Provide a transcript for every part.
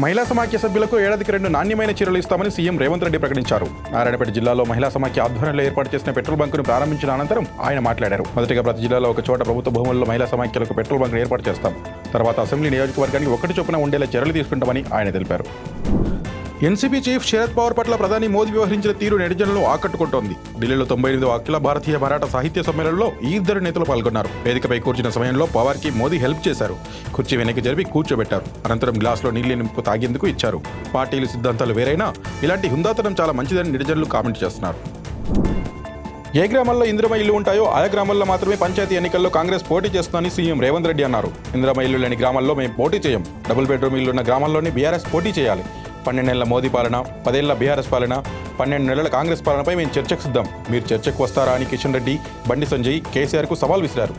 మహిళా సమాఖ్య సభ్యులకు ఏడాదికి 2 నాణ్యమైన చీరలు ఇస్తామని సీఎం రేవంత్ రెడ్డి ప్రకటించారు. నారాయణపేట జిల్లాలో మహిళా సమాఖ్య ఆధ్వర్యంలో ఏర్పాటు చేసిన పెట్రోల్ బంకును ప్రారంభించిన అనంతరం ఆయన మాట్లాడారు. మొదటిగా ప్రతి జిల్లాలో ఒక చోట ప్రభుత్వ భూముల్లో మహిళా సమాఖ్యలకు పెట్రోల్ బంకును ఏర్పాటు చేస్తాం. తర్వాత అసెంబ్లీ నియోజకవర్గానికి 1 చొప్పున ఉండేలా చర్యలు తీసుకుంటామని ఆయన తెలిపారు. ఎన్సీపీ చీఫ్ శరద్ పవార్ పట్ల ప్రధాని మోదీ వ్యవహరించిన తీరు నెటిజన్లను ఆకట్టుకుంటోంది. ఢిల్లీలో 98వ అఖిల భారతీయ మరాఠా సాహిత్య సమ్మేళనంలో ఈ ఇద్దరు నేతలు పాల్గొన్నారు. వేదికపై కూర్చున్న సమయంలో పవార్ కి మోదీ హెల్ప్ చేశారు. కుర్చీ వెనక్కి జరిపి కూర్చోబెట్టారు. అనంతరం గ్లాసులో నీళ్లు నింపు తాగేందుకు ఇచ్చారు. పార్టీలు సిద్ధాంతాలు వేరైనా ఇలాంటి హుందాతనం చాలా మంచిదని నెటిజన్లు కామెంట్ చేస్తున్నారు. ఏ గ్రామాల్లో ఇందిరమ్మ ఇల్లు ఉంటాయో ఆయా గ్రామాల్లో మాత్రమే పంచాయతీ ఎన్నికల్లో కాంగ్రెస్ పోటీ చేస్తుందని సీఎం రేవంత్ రెడ్డి అన్నారు. ఇందిరమ్మ ఇల్లు లేని గ్రామాల్లో మేము పోటీ చేయం. డబుల్ బెడ్రూమ్ ఇల్లున్న గ్రామాల్లోనే బీఆర్ఎస్ పోటీ చేయాలి. 12 నెలల మోదీ పాలన, 10 ఏళ్ల బీఆర్ఎస్ పాలన, 12 నెలల కాంగ్రెస్ పాలనపై మేము చర్చకు సిద్ధం. మీరు చర్చకు వస్తారా అని కిషన్ రెడ్డి, బండి సంజయ్ కేసీఆర్కు సవాల్ విసిరారు.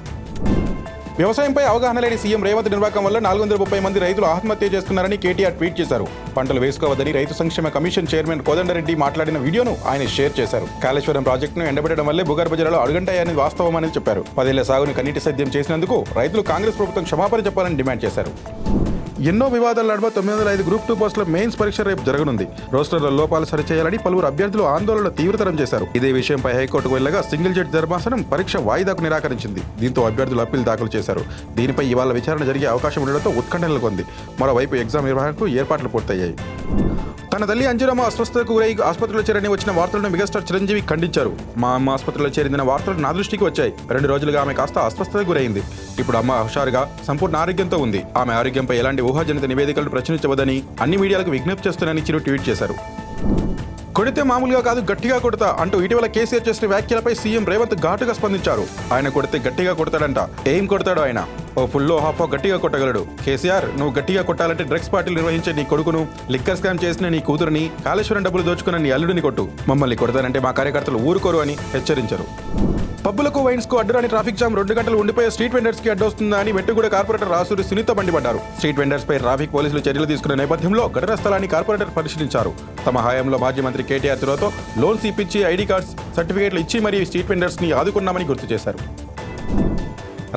వ్యవసాయంపై అవగాహన లేని సీఎం రేవంత్ నిర్వాహకం వల్ల 430 మంది రైతులు ఆత్మహత్య చేస్తున్నారని కేటీఆర్ ట్వీట్ చేశారు. పంటలు వేసుకోవద్దని రైతు సంక్షేమ కమిషన్ చైర్మన్ కోదండరెడ్డి మాట్లాడిన వీడియోను ఆయన షేర్ చేశారు. కాళేశ్వరం ప్రాజెక్టును ఎండబెట్టడం వల్లే భూగర్భ జలాలు అడుగంటాయని వాస్తవమని చెప్పారు. 10 ఏళ్ల సాగును కన్నీటి సద్యం చేసినందుకు రైతులు కాంగ్రెస్ ప్రభుత్వం క్షమాపణ చెప్పాలని డిమాండ్ చేశారు. ఎన్నో వివాదాల నడుమ 905 గ్రూప్ 2 పోస్టుల మెయిన్స్ పరీక్ష రేపు జరగనుంది. రోస్టర్ల లోపాలు సరిచేయాలని పలువురు అభ్యర్థులు ఆందోళన తీవ్రతరం చేశారు. ఇదే విషయంపై హైకోర్టుకు వెళ్లగా సింగిల్ జడ్జి ధర్మాసనం పరీక్ష వాయిదాకు నిరాకరించింది. దీంతో అభ్యర్థులు అప్పీల్ దాఖలు చేశారు. దీనిపై ఇవాళ విచారణ జరిగే అవకాశం ఉండడంతో ఉత్కంఠ నెలకొంది. మరోవైపు ఎగ్జామ్ నిర్వహణకు ఏర్పాట్లు పూర్తయ్యాయి. తన తల్లి అంజురమ్మ అస్వస్థతకు గురై ఆసుపత్రిలో చేరని వచ్చిన వార్తలను మెగాస్టార్ చిరంజీవి ఖండించారు. మా అమ్మ ఆసుపత్రిలో చేరిందన్న వార్తలు నా దృష్టికి వచ్చాయి. 2 రోజులుగా ఆమె కాస్త అస్వస్థతకు గురైంది. ఇప్పుడు అమ్మ హుషారుగా సంపూర్ణ ఆరోగ్యంతో ఉంది. ఆమె ఆరోగ్యంపై ఎలాంటి ఊహాజనిత నివేదికలను ప్రచురించవద్దని అన్ని మీడియాలకు విజ్ఞప్తి చేస్తున్నానని చిరు ట్వీట్ చేశారు. కొడితే మామూలుగా కాదు గట్టిగా కొడతా అంటూ ఇటీవల కేసీఆర్ చేసిన వ్యాఖ్యలపై సీఎం రేవంత్ ఘాటుగా స్పందించారు. ఆయన కొడితే గట్టిగా కొడతాడంట. ఏం కొడతాడో ఆయన? ఓ ఫుల్లో హాఫో గట్టిగా కొట్టగలడు. కేసీఆర్, నువ్వు గట్టిగా కొట్టాలంటే డ్రగ్స్ పార్టీలు నిర్వహించే నీ కొడుకును, లిక్కర్ స్కామ్ చేసిన నీ కూతురుని, కాళేశ్వరం డబ్బులు దోచుకున్న నీ అల్లుడిని కొట్టు. మమ్మల్ని కొడతానంటే మా కార్యకర్తలు ఊరుకోరు అని హెచ్చరించారు. పబ్బులకు వైన్స్కు అడ్డురాని ట్రాఫిక్ జామ్ 2 గంటలు ఉండిపోయే స్ట్రీట్ వెండర్స్ కి అడ్డొస్తుందా అని మెట్టుగూడ కార్పొరేటర్ రాసూరి సునీత మండిపడ్డారు. స్ట్రీట్ వెండర్స్ పై ట్రాఫిక్ పోలీసులు చర్యలు తీసుకున్న నేపథ్యంలో ఘటనా స్థలాన్ని కార్పొరేటర్ పరిశీలించారు. తమ హయాంలో మాజీ మంత్రి కేటీఆర్ చొరవతో లోన్స్ ఇప్పించి ఐడి కార్డ్స్, సర్టిఫికేట్లు ఇచ్చి మరీ స్ట్రీట్ వెండర్స్ ని ఆదుకున్నామని గుర్తు చేశారు.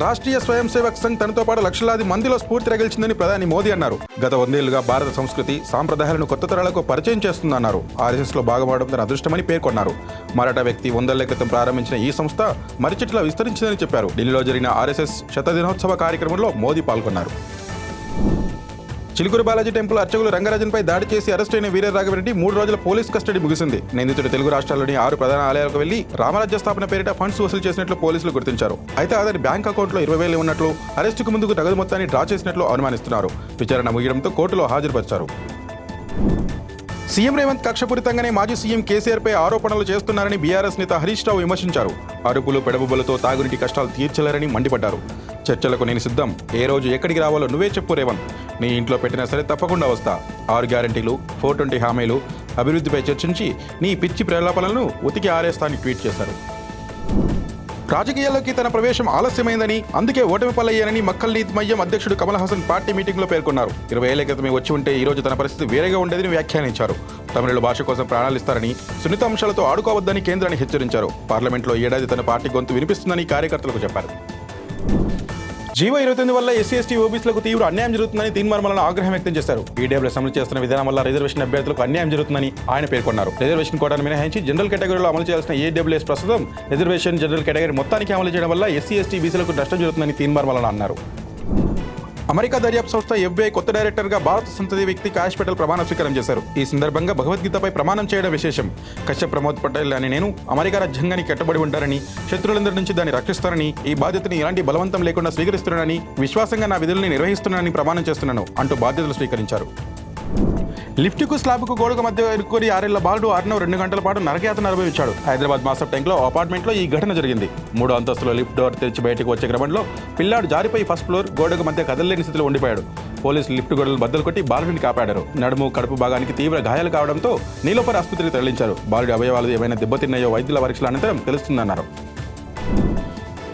రాష్ట్రీయ స్వయం సేవక్ సంఘ్ తనతో పాటు లక్షలాది మందిలో స్ఫూర్తి రగిల్చిందని ప్రధాని మోదీ అన్నారు. గత 100 ఏళ్లుగా భారత సంస్కృతి సాంప్రదాయాలను కొత్త తరాలకు పరిచయం చేస్తుందన్నారు. ఆర్ఎస్ఎస్ లో భాగమవడం తన అదృష్టమని పేర్కొన్నారు. మరాఠా వ్యక్తి 100 ఏళ్ల క్రితం ప్రారంభించిన ఈ సంస్థ మరిచెట్లా విస్తరించిందని చెప్పారు. ఢిల్లీలో జరిగిన ఆర్ఎస్ఎస్ శతదినోత్సవ కార్యక్రమంలో మోదీ పాల్గొన్నారు. చిలుకూరు బాలాజీ టెంపుల్ అర్చకులు రంగరాజన్పై దాడి చేసి అరెస్ట్ అయిన వీర రాఘవరెడ్డి 3 రోజుల పోలీస్ కస్టడీ ముగిసింది. నిందితుడు తెలుగు రాష్ట్రాల్లోని 6 ప్రధాన ఆలయాలకు వెళ్లి రామరాజ్య స్థాపన పేరిట ఫండ్స్ వసూలు చేసినట్లు పోలీసులు గుర్తించారు. అయితే అతని బ్యాంక్ అకౌంట్లో 20,000 ఉన్నట్లు, అరెస్టుకు ముందుకు నగదు మొత్తాన్ని డ్రా చేసినట్లు అనుమానిస్తున్నారు. విచారణ ముగియడంతో కోర్టులో హాజరుపరిచారు. సీఎం రేవంత్ కక్షపూరితంగానే మాజీ సీఎం కేసీఆర్ పై ఆరోపణలు చేస్తున్నారని బీఆర్ఎస్ నేత హరీష్ రావు విమర్శించారు. అరుపులు పెడబుబ్బలతో తాగునీటి కష్టాలు తీర్చలేరని మండిపడ్డారు. చర్చలకు నేను సిద్ధం. ఏ రోజు ఎక్కడికి రావాలో నువ్వే చెప్పు రేవంత్. నీ ఇంట్లో పెట్టినా సరే తప్పకుండా వస్తా. 6 గ్యారంటీలు, 420 హామీలు, అభివృద్ధిపై చర్చించి నీ పిచ్చి ప్రలాపనలను ఉతికి ఆరేస్తానని ట్వీట్ చేశారు. రాజకీయాల్లోకి తన ప్రవేశం ఆలస్యమైందని, అందుకే ఓటమి పాలయ్యానని మక్కల్ నీత్ మయ్యం అధ్యక్షుడు కమల్ హాసన్ పార్టీ మీటింగ్లో పేర్కొన్నారు. 20 ఏళ్ల క్రితమే వచ్చి ఉంటే ఈ రోజు తన పరిస్థితి వేరేగా ఉండేదని వ్యాఖ్యానించారు. తమిళ భాష కోసం ప్రాణాలిస్తారని, సున్నిత అంశాలతో ఆడుకోవద్దని కేంద్రాన్ని హెచ్చరించారు. పార్లమెంట్లో ఏడాది తన పార్టీ గొంతు వినిపిస్తుందని కార్యకర్తలకు చెప్పారు. జీవో 29 వల్ల ఎస్సీ ఎస్టీ ఓబీసీలకు తీవ్ర అన్యాయం జరుగుతుందని తీన్మార్మలను ఆగ్రహం వ్యక్తం చేశారు. ఈడబ్ల్యూఎస్ అమలు చేస్తున్న విధానం వల్ల రిజర్వేషన్ అభ్యర్థులకు అన్యాయం జరుగుతుందని ఆయన పేర్కొన్నారు. రిజర్వేషన్ కోటాను మినహాయించి జనరల్ కేటగిరీలో అమలు చేయాల్సిన ఈడబ్ల్యూఎస్ ప్రస్తుతం రిజర్వేషన్ జనరల్ కేటగిరీ మొత్తానికి అమలు చేయడం వల్ల ఎస్సీ ఎస్టీ బీసీలకు నష్టం జరుగుతుందని తీన్మార్మలను అన్నారు. అమెరికా దర్యాప్తు సంస్థ FBI కొత్త డైరెక్టర్గా భారత సంతతి వ్యక్తి కాష్ పటేల్ ప్రమాణ స్వీకారం చేశారు. ఈ సందర్భంగా భగవద్గీతపై ప్రమాణం చేయడం విశేషం. కశ్యప్ ప్రమోద్ పటేల్ అని నేను అమెరికా రాజ్యాంగానికి కట్టుబడి ఉంటారని, శత్రువులందరి నుంచి దాన్ని రక్షిస్తారని, ఈ బాధ్యతని ఎలాంటి బలవంతం లేకుండా స్వీకరిస్తున్నానని, విశ్వాసంగా నా విధుల్ని నిర్వహిస్తున్నానని ప్రమాణం చేస్తున్నాను అంటూ బాధ్యతలు స్వీకరించారు. లిఫ్ట్కు స్లాబ్కు గోడకు మధ్య ఇరుక్కుని 6 ఏళ్ల బాలుడు అర్ణవ్ 2 గంటల పాటు నరకయాతన అనుభవించాడు. హైదరాబాద్ మాసప్ ట్యాంక్లో అపార్ట్మెంట్లో ఈ ఘటన జరిగింది. 3వ అంతస్తులో లిఫ్ట్ డోర్ తెరిచి బయటకు వచ్చే క్రమంలో పిల్లాడు జారిపోయి ఫస్ట్ ఫ్లోర్ గోడకు మధ్య కదలలేని స్థితిలో ఉండిపోయాడు. పోలీసులు లిఫ్ట్ గోడలు బద్దలు కొట్టి బాలుడిని కాపాడారు. నడుము, కడుపు భాగానికి తీవ్ర గాయాలు కావడంతో నీలోపర్ ఆసుపత్రికి తరలించారు. బాలుడి అవయవాలు ఏమైనా దెబ్బతిన్నాయో వైద్యుల పరీక్షల అనంతరం తెలుస్తుందన్నారు.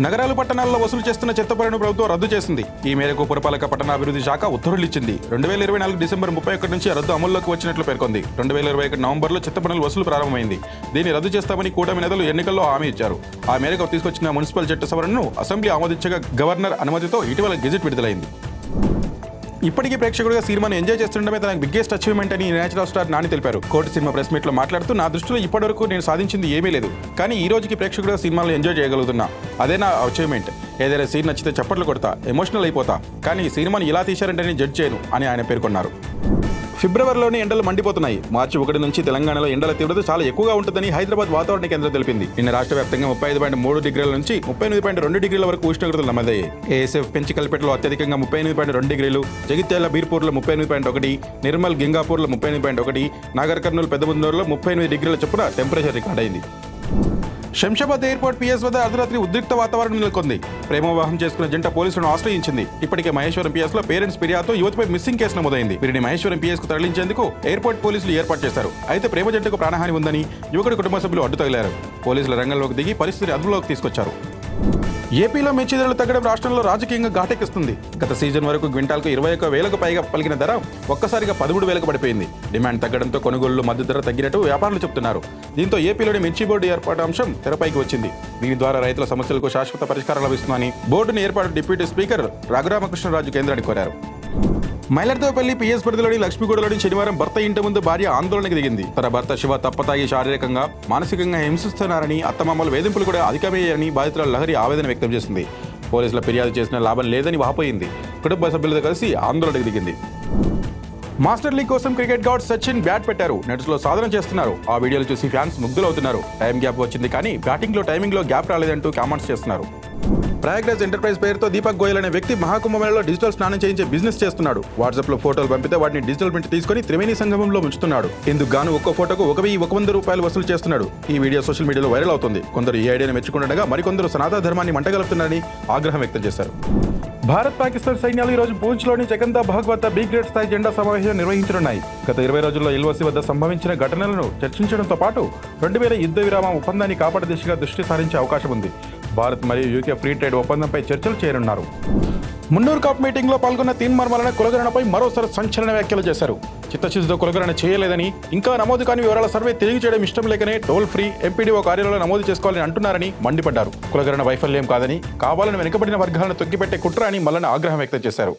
నగరాలు పట్టణాల్లో వసూలు చేస్తున్న చెత్త పన్నును ప్రభుత్వం రద్దు చేసింది. ఈ మేరకు పురపాలక పట్టణాభివృద్ధి శాఖ ఉత్తర్వులు ఇచ్చింది. 2024 డిసెంబర్ 31 నుంచి రద్దు అమల్లోకి వచ్చినట్లు పేర్కొంది. 2021 నవంబర్లో చెత్త పన్నుల వసూలు ప్రారంభమైంది. దీన్ని రద్దు చేస్తామని కూటమి నేతలు ఎన్నికల్లో హామీ ఇచ్చారు. ఆ మేరకు తీసుకొచ్చిన మున్సిపల్ చట్ట సవరణను అసెంబ్లీ ఆమోదించగా గవర్నర్ అనుమతితో ఇటీవల గెజెట్ విడుదలైంది. ఇప్పటికీ ప్రేక్షకుడిగా సినిమాను ఎంజాయ్ చేస్తుండడమే తనకు బిగ్గెస్ట్ అచీవ్మెంట్ అని నేచురల్ స్టార్ నాని తెలిపారు. కోటి సినిమా ప్రెస్ మీట్ లో మాట్లాడుతూ, నా దృష్టిలో ఇప్పటివరకు నేను సాధించింది ఏమీ లేదు, కానీ ఈ రోజుకి ప్రేక్షకుడిగా సినిమాలు ఎంజాయ్ చేయగలుగుతున్నా. అదే నా అచీవ్మెంట్. ఏదైనా సీన్ నచ్చితే చప్పట్లు కొడతా, ఎమోషనల్ అయిపోతా, కానీ ఈ సినిమాని ఇలా తీశారంటే నేను జడ్జ్ చేయను అని ఆయన పేర్కొన్నారు. ఫిబ్రవరిలోని ఎండలు మండిపోతున్నాయి. మార్చి 1 నుంచి తెలంగాణలో ఎండల తీవ్రత చాలా ఎక్కువగా ఉంటుందని హైదరాబాద్ వాతావరణ కేంద్రం తెలిపింది. నిన్న రాష్ట్ర వ్యాప్తంగా 35.3 డిగ్రీల నుంచి 38.2 డిగ్రీల వరకు ఉష్ణోగ్రతలు నమోదయ్యాయి. ఏఎస్ఎఫ్ పెంచికల్పేటలో అత్యధికంగా 38.2 డిగ్రీలు, జగిత్యాల బీర్పూర్లో 38.1, నిర్మల్ గింగాపూర్లో 38.1, నాగర్ కర్నూలు పెద్దముందూరులో 38 డిగ్రీల చొప్పున టెంపరేచర్ రికార్డ్ అయింది. శంషాబాద్ ఎయిర్పోర్ట్ పిఎస్ వద్ద అర్ధరాత్రి ఉద్రిక్త వాతావరణం నెలకొంది. ప్రేమ వివాహం చేసుకున్న జంట పోలీసులను ఆశ్రయించింది. ఇప్పటికే మహేశ్వరం పిఎస్ లో పేరెంట్స్ ఫిర్యాదుతో యువతిపై మిస్సింగ్ కేసు నమోదైంది. వీరిని మహేశ్వరం పిఎస్ కు తరలించేందుకు ఎయిర్పోర్ట్ పోలీసులు ఏర్పాటు చేశారు. అయితే ప్రేమ జంటకు ప్రాణహాని ఉందని యువకుడి కుటుంబ సభ్యులు అడ్డు తగిలారు. పోలీసులు రంగంలోకి దిగి పరిస్థితిని అదుపులోకి తీసుకొచ్చారు. ఏపీలో మిర్చి ధరలు తగ్గడం రాష్ట్రంలో రాజకీయంగా ఘాటెక్కిస్తుంది. గత సీజన్ వరకు క్వింటాల్కు 21,000కు పైగా పలికిన ధర ఒక్కసారిగా 13,000కు పడిపోయింది. డిమాండ్ తగ్గడంతో కొనుగోళ్లు మద్దతు ధర తగ్గినట్టు వ్యాపారులు చెబుతున్నారు. దీంతో ఏపీలోని మిర్చి బోర్డు ఏర్పాటు అంశం తెరపైకి వచ్చింది. దీని ద్వారా రైతుల సమస్యలకు శాశ్వత పరిష్కారం లభిస్తుందని బోర్డును ఏర్పాటు డిప్యూటీ స్పీకర్ రఘురామకృష్ణరాజు కేంద్రాన్ని కోరారు. మైలర్దేవపల్లి పిఎస్ పరిధిలోని లక్ష్మీగూడలోని శనివారం భర్త ఇంటి ముందు భార్య ఆందోళనకు దిగింది. తన భర్త శివ తప్పతాగి శారీరకంగా, మానసికంగా హింసిస్తున్నారని, అత్తమామల వేధింపులు కూడా అధికమయ్యాయని బాధితురాలు లహరి ఆవేదన వ్యక్తం చేసింది. పోలీసుల ఫిర్యాదు చేసిన లాభం లేదని వాపోయింది. కుటుంబ సభ్యులతో కలిసి ఆందోళనకు దిగింది. మాస్టర్ లీగ్ కోసం క్రికెట్ గాడ్ సచిన్ బ్యాట్ పెట్టారు. నెట్స్ లో సాధన చేస్తున్నారు. ఆ వీడియోలు చూసి ఫ్యాన్స్ ముగ్ధులవుతున్నారు. టైం గ్యాప్ వచ్చింది, కానీ బ్యాటింగ్ లో టైమింగ్ లో గ్యాప్ రాలేదంటూ కామెంట్స్ చేస్తున్నారు. ప్రయాగ్రాజ్ ఎంటర్ప్రైజ్ పేరుతో దీపక్ గోయల్ అనే వ్యక్తి మహాకుంభమేళలో డిజిటల్ స్నానం చేయించే బిజినెస్ చేస్తున్నాడు. వాట్సాప్ లో ఫోటోలు పంపితే వాటిని డిజిటల్ ప్రింట్ తీసుకుని త్రివేణి సంగమంలో ఉంచుతున్నాడు. ఇందుకు గాను ఒక్కో ఫోటోకు 1,100 రూపాయలు వసూలు చేస్తున్నాడు. ఈ వీడియో సోషల్ మీడియాలో వైరల్ అవుతుంది. కొందరు ఈ ఐడియాను మెచ్చుకుంటుండగా మరికొందరు సనాతన ధర్మాన్ని మంటగలుపుతున్నారని ఆగ్రహం వ్యక్తం చేశారు. భారత్ పాకిస్తాన్ సైన్యాలు ఈ రోజు పూంచ్లోని జగంతా బహగ్ వద్ద బి గ్రేడ్ స్థాయి జెండా సమావేశం నిర్వహించనున్నాయి. గత 20 రోజుల్లో ఎల్ఓసి వద్ద సంభవించిన ఘటనలను చర్చించడంతో పాటు 2000 యుద్ధ విరామ ఒప్పందాన్ని కాపాడే దిశగా దృష్టి సారించే అవకాశం ఉంది. భారత్ మరియు యూకే ఫ్రీ ట్రేడ్ ఒప్పందంపై చర్చలు చేయనున్నారు. మున్నూరు కాప్ మీటింగ్ లో పాల్గొన్న తీన్మార్ మల్లన కులగణనపై మరోసారి సంచలన వ్యాఖ్యలు చేశారు. చిత్తశుద్ధితో కులగణన చేయలేదని, ఇంకా నమోదు కాని వివరాల సర్వే తిరిగి చేయడం ఇష్టం లేకనే టోల్ ఫ్రీ ఎంపీడీఓ కార్యాలయంలో నమోదు చేసుకోవాలని అంటున్నారని మండిపడ్డారు. కులగణన వైఫల్యం కాదని, కావాలని వెనుకబడిన వర్గాలను తొక్కిపెట్టే కుట్ర అని మల్లన ఆగ్రహం వ్యక్తం చేశారు.